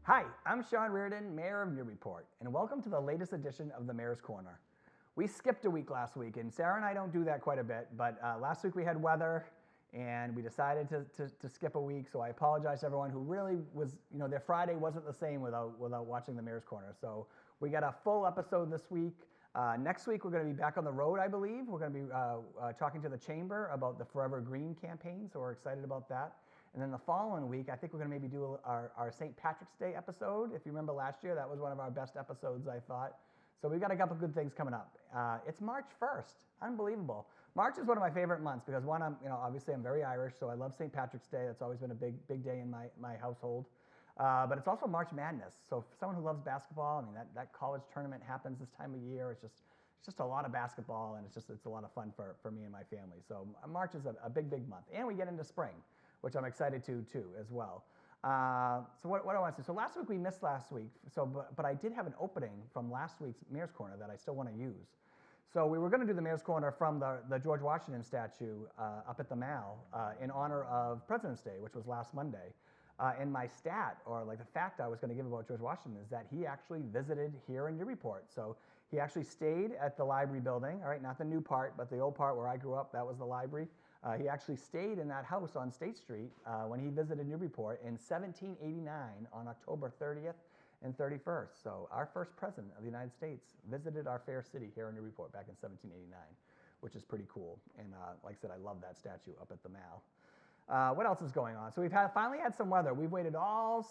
Hi, I'm Sean Reardon, Mayor of Newburyport, and welcome to the latest edition of the Mayor's Corner. We skipped a week last week, and Sarah and I don't do that quite a bit, but last week we had weather, and we decided to skip a week, so I apologize to everyone who really was, their Friday wasn't the same without watching the Mayor's Corner. So we got a full episode this week. Next week we're going to be back on the road, I believe. We're going to be talking to the Chamber about the Forever Green campaign, so we're excited about that. And then the following week, I think we're going to maybe do our St. Patrick's Day episode. If you remember last year, that was one of our best episodes, I thought. So we've got a couple good things coming up. It's March 1st. Unbelievable. March is one of my favorite months because one, obviously I'm very Irish, so I love St. Patrick's Day. That's always been a big day in my household. But it's also March Madness. So for someone who loves basketball, that college tournament happens this time of year. It's just a lot of basketball, and it's a lot of fun for me and my family. So March is a big month, and we get into spring, which I'm excited to too as well. So what I want to say, so last week we missed last week, but I did have an opening from last week's Mayor's Corner that I still want to use. So we were going to do the Mayor's Corner from the George Washington statue up at the Mall in honor of President's Day, which was last Monday. And my stat, or like the fact I was going to give about George Washington, is that he actually visited here in Newburyport. So he actually stayed at the library building, all right, not the new part, but the old part where I grew up, that was the library. He actually stayed in that house on State Street when he visited Newburyport in 1789 on October 30th and 31st. So our first president of the United States visited our fair city here in Newburyport back in 1789, which is pretty cool. And like I said, I love that statue up at the Mall. What else is going on? So we've finally had some weather. We've waited all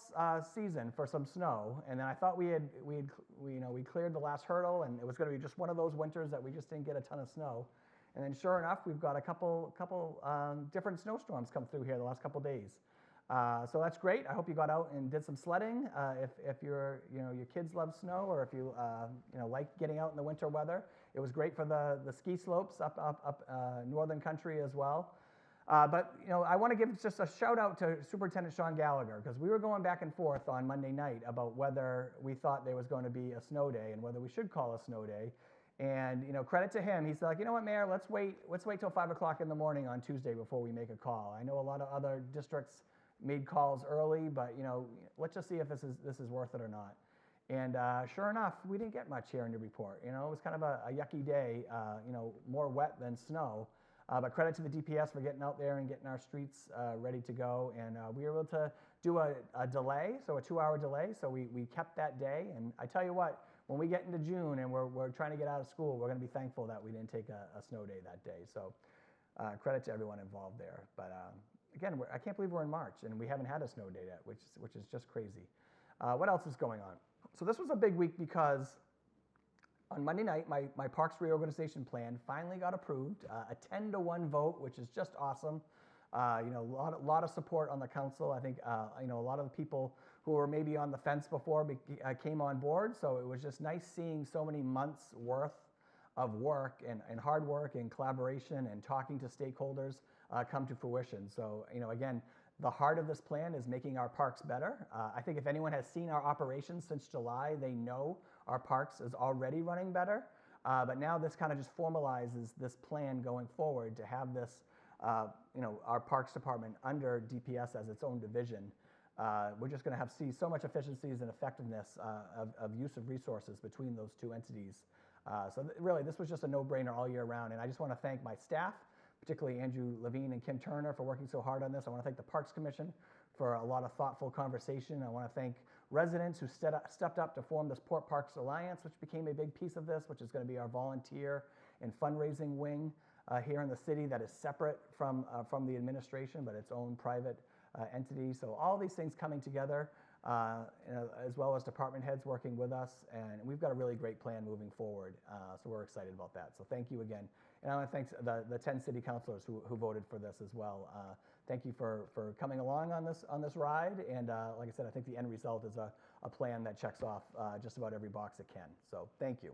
season for some snow, and then I thought we cleared the last hurdle, and it was going to be just one of those winters that we just didn't get a ton of snow. And then sure enough, we've got a couple different snowstorms come through here the last couple days. So that's great. I hope you got out and did some sledding. If your kids love snow, or if you like getting out in the winter weather, it was great for the ski slopes up northern country as well. But I want to give just a shout out to Superintendent Sean Gallagher, because we were going back and forth on Monday night about whether we thought there was going to be a snow day and whether we should call a snow day. And credit to him, he's like, you know what, Mayor, let's wait till 5 o'clock in the morning on Tuesday before we make a call. I know a lot of other districts made calls early, but let's just see if this is worth it or not. And sure enough, we didn't get much here in Newburyport. It was kind of a yucky day, more wet than snow. But credit to the DPS for getting out there and getting our streets ready to go. And we were able to do a delay, so a 2-hour delay. So we kept that day. And I tell you what, when we get into June and we're trying to get out of school, we're going to be thankful that we didn't take a snow day that day. So credit to everyone involved there. But again, I can't believe we're in March and we haven't had a snow day yet, which is just crazy. What else is going on? So this was a big week because on Monday night, my Parks reorganization plan finally got approved, a 10-to-1 vote, which is just awesome. A lot of support on the council. I think a lot of the people who were maybe on the fence before came on board. So it was just nice seeing so many months worth of work and hard work and collaboration and talking to stakeholders come to fruition. So again, the heart of this plan is making our parks better. I think if anyone has seen our operations since July, they know our parks is already running better. But now this kind of just formalizes this plan going forward to have this, our Parks Department under DPS as its own division. We're just going to see so much efficiencies and effectiveness of use of resources between those two entities. Really, this was just a no-brainer all year round. And I just want to thank my staff, particularly Andrew Levine and Kim Turner, for working so hard on this. I want to thank the Parks Commission for a lot of thoughtful conversation. I want to thank residents who stepped up to form this Port Parks Alliance, which became a big piece of this, which is going to be our volunteer and fundraising wing here in the city that is separate from the administration, but its own private entity. So all these things coming together, as well as department heads working with us, and we've got a really great plan moving forward. So we're excited about that. So thank you again. And I want to thank the 10 city councilors who voted for this as well. Thank you for coming along on this ride. And like I said, I think the end result is a plan that checks off just about every box it can. So thank you.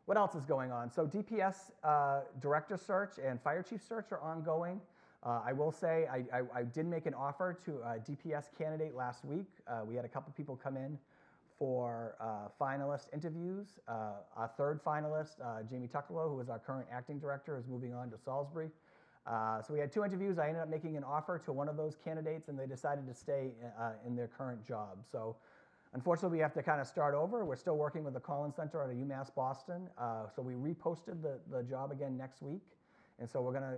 What else is going on? So DPS director search and fire chief search are ongoing. I will say I did make an offer to a DPS candidate last week. We had a couple people come in for finalist interviews. Our third finalist, Jamie Tucklow, who is our current acting director, is moving on to Salisbury. So we had 2 interviews. I ended up making an offer to one of those candidates, and they decided to stay in their current job. So Unfortunately, we have to kind of start over. We're still working with the Collins Center out of UMass Boston. So we reposted the job again next week. And so we're going to,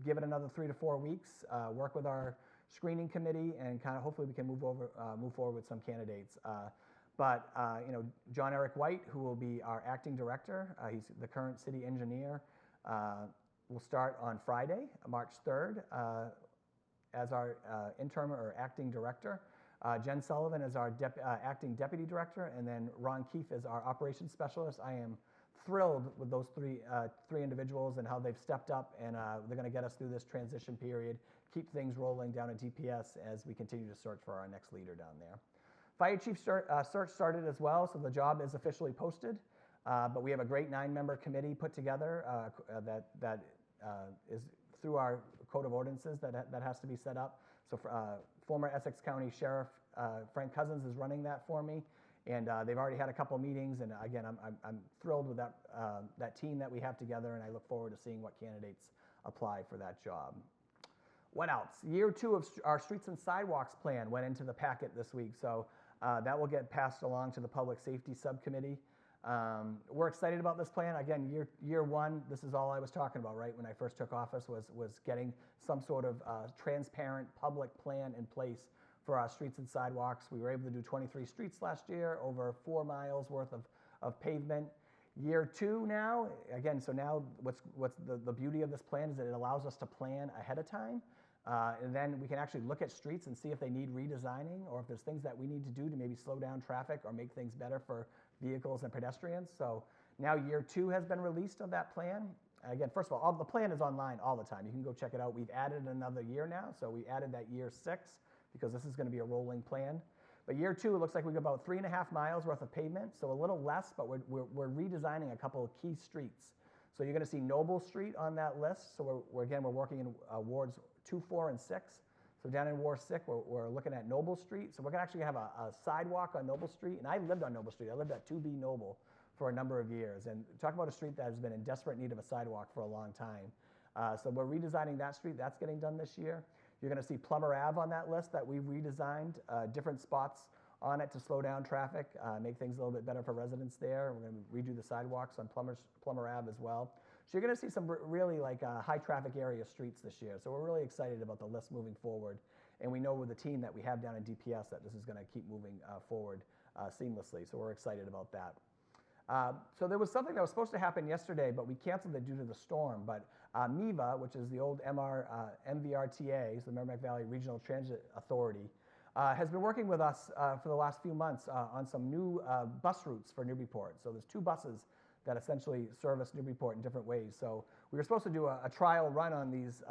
give it another 3 to 4 weeks, work with our screening committee, and kind of hopefully we can move forward with some candidates. John Eric White, who will be our acting director, he's the current city engineer, will start on Friday, March 3rd, as our interim or acting director. Jen Sullivan is our acting deputy director, and then Ron Keefe is our operations specialist. I am thrilled with those three individuals and how they've stepped up, and they're going to get us through this transition period, keep things rolling down at DPS as we continue to search for our next leader down there. Fire chief search started as well, so the job is officially posted, but we have a great 9-member committee put together that is through our code of ordinances that has to be set up. So former Essex County Sheriff Frank Cousins is running that for me, and they've already had a couple meetings. And again, I'm thrilled with that team that we have together, and I look forward to seeing what candidates apply for that job. What else? Year 2 of our Streets and Sidewalks plan went into the packet this week, so that will get passed along to the Public Safety Subcommittee. We're excited about this plan. Again, year 1, this is all I was talking about, right, when I first took office, was getting some sort of transparent public plan in place for our streets and sidewalks. We were able to do 23 streets last year, over 4 miles worth of pavement. Year 2 now, again, so now what's the beauty of this plan is that it allows us to plan ahead of time. And then we can actually look at streets and see if they need redesigning, or if there's things that we need to do to maybe slow down traffic or make things better for vehicles and pedestrians. So now year 2 has been released of that plan. Again, first of all, the plan is online all the time. You can go check it out. We've added another year now, so we added that year 6 because this is going to be a rolling plan. But year 2, it looks like we got about 3.5 miles worth of pavement, so a little less, but we're redesigning a couple of key streets. So you're going to see Noble Street on that list. So we're working in wards 2, 4, and 6. So down in Ward 6, we're looking at Noble Street. So we're going to actually have a sidewalk on Noble Street. And I lived on Noble Street. I lived at 2B Noble for a number of years. And talk about a street that has been in desperate need of a sidewalk for a long time. So we're redesigning that street. That's getting done this year. You're going to see Plummer Ave on that list that we've redesigned, different spots on it to slow down traffic, make things a little bit better for residents there. We're going to redo the sidewalks on Plummer Ave as well. So you're going to see some really high traffic area streets this year. So we're really excited about the list moving forward. And we know with the team that we have down in DPS that this is going to keep moving forward seamlessly. So we're excited about that. So there was something that was supposed to happen yesterday, but we canceled it due to the storm. But MEVA, which is the old MVRTA, so the Merrimack Valley Regional Transit Authority, has been working with us for the last few months on some new bus routes for Newburyport. So there's 2 buses that essentially service Newburyport in different ways. So we were supposed to do a trial run on these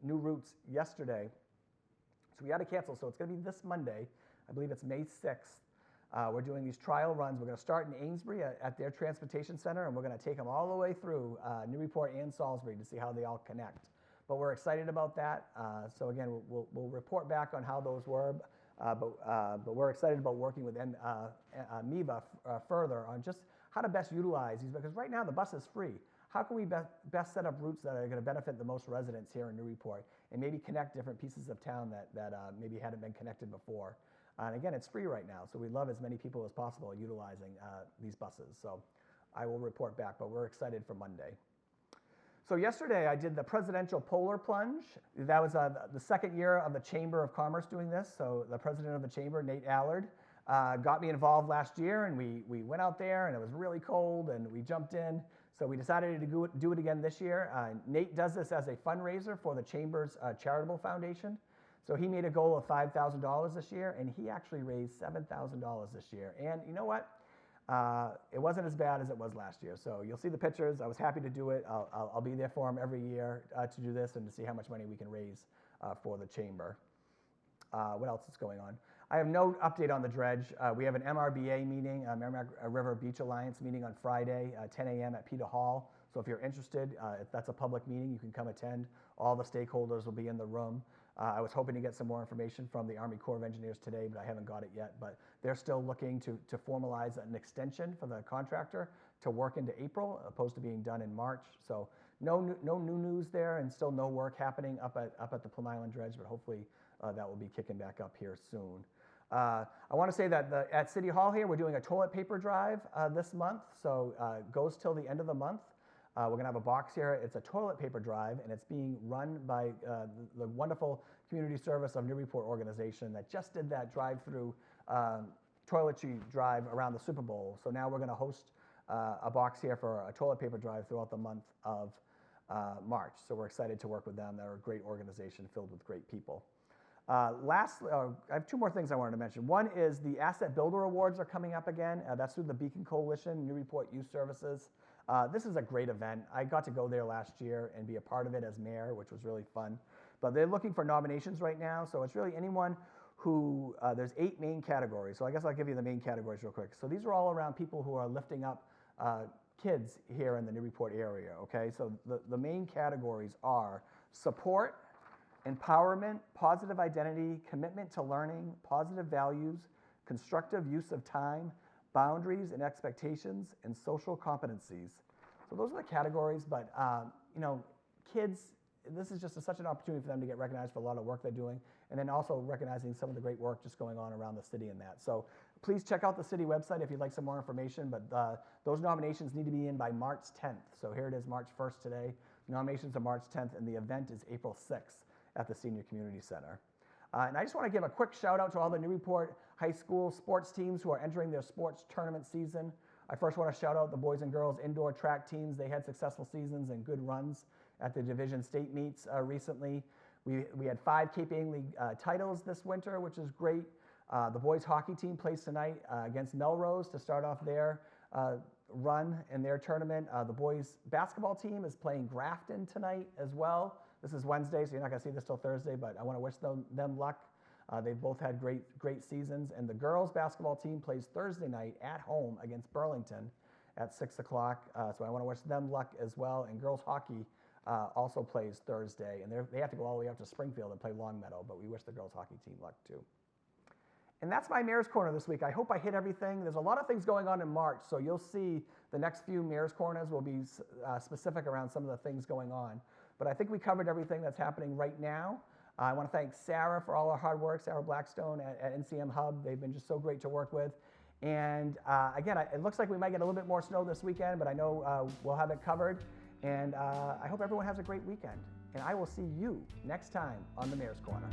new routes yesterday. So we had to cancel. So it's going to be this Monday. I believe it's May 6th. We're doing these trial runs. We're going to start in Amesbury at their transportation center, and we're going to take them all the way through Newburyport and Salisbury to see how they all connect. But we're excited about that. So again, we'll report back on how those were. But we're excited about working with MEVA further on just how to best utilize these, because right now the bus is free. How can we best set up routes that are going to benefit the most residents here in Newburyport, and maybe connect different pieces of town that maybe hadn't been connected before? And again, it's free right now, so we'd love as many people as possible utilizing these buses. So I will report back, but we're excited for Monday. So yesterday I did the Presidential Plunge. That was the second year of the Chamber of Commerce doing this. So the president of the chamber, Nate Allard, got me involved last year, and we went out there, and it was really cold, and we jumped in. So we decided to do it again this year. Nate does this as a fundraiser for the Chamber's charitable foundation. So he made a goal of $5,000 this year, and he actually raised $7,000 this year. And you know what? It wasn't as bad as it was last year. So you'll see the pictures. I was happy to do it. I'll be there for him every year to do this and to see how much money we can raise for the chamber. What else is going on? I have no update on the dredge. We have an MRBA meeting, Merrimack River Beach Alliance meeting on Friday, 10 a.m. at Peter Hall. So if you're interested, if that's a public meeting, you can come attend. All the stakeholders will be in the room. I was hoping to get some more information from the Army Corps of Engineers today, but I haven't got it yet. But they're still looking to formalize an extension for the contractor to work into April, opposed to being done in March. So no new news there, and still no work happening up at the Plum Island Dredge, but hopefully that will be kicking back up here soon. I want to say that at City Hall here, we're doing a toilet paper drive this month, so it goes till the end of the month. We're going to have a box here. It's a toilet paper drive, and it's being run by the wonderful community service of Newburyport organization that just did that drive-through toiletry drive around the Super Bowl. So now we're going to host a box here for a toilet paper drive throughout the month of March. So we're excited to work with them. They're a great organization filled with great people. Lastly, I have two more things I wanted to mention. One is the Asset Builder Awards are coming up again. That's through the Beacon Coalition, Newburyport Youth Services. This is a great event. I got to go there last year and be a part of it as mayor, which was really fun. But they're looking for nominations right now, so it's really anyone who, there's 8 main categories. So I guess I'll give you the main categories real quick. So these are all around people who are lifting up kids here in the Newburyport area, okay? So the main categories are support, empowerment, positive identity, commitment to learning, positive values, constructive use of time, boundaries and expectations, and social competencies. So those are the categories, but you know, kids, this is just such an opportunity for them to get recognized for a lot of work they're doing, and then also recognizing some of the great work just going on around the city and that. So please check out the city website if you'd like some more information, but those nominations need to be in by March 10th. So here it is, March 1st today. Nominations are March 10th, and the event is April 6th at the Senior Community Center. And I just want to give a quick shout out to all the Newburyport High School sports teams who are entering their sports tournament season. I first want to shout out the boys and girls indoor track teams. They had successful seasons and good runs at the Division State meets recently. We had 5 KPA League titles this winter, which is great. The boys hockey team plays tonight against Melrose to start off their run in their tournament. The boys basketball team is playing Grafton tonight as well. This is Wednesday, so you're not going to see this till Thursday, but I want to wish them luck. They've both had great seasons. And the girls basketball team plays Thursday night at home against Burlington at 6 o'clock. So I want to wish them luck as well. And girls hockey also plays Thursday. And they have to go all the way up to Springfield and play Longmeadow, but we wish the girls hockey team luck too. And that's my Mayor's Corner this week. I hope I hit everything. There's a lot of things going on in March, so you'll see the next few Mayor's Corners will be specific around some of the things going on. But I think we covered everything that's happening right now. I want to thank Sarah for all her hard work, Sarah Blackstone at NCM Hub. They've been just so great to work with. And again, it looks like we might get a little bit more snow this weekend, but I know we'll have it covered. And I hope everyone has a great weekend. And I will see you next time on the Mayor's Corner.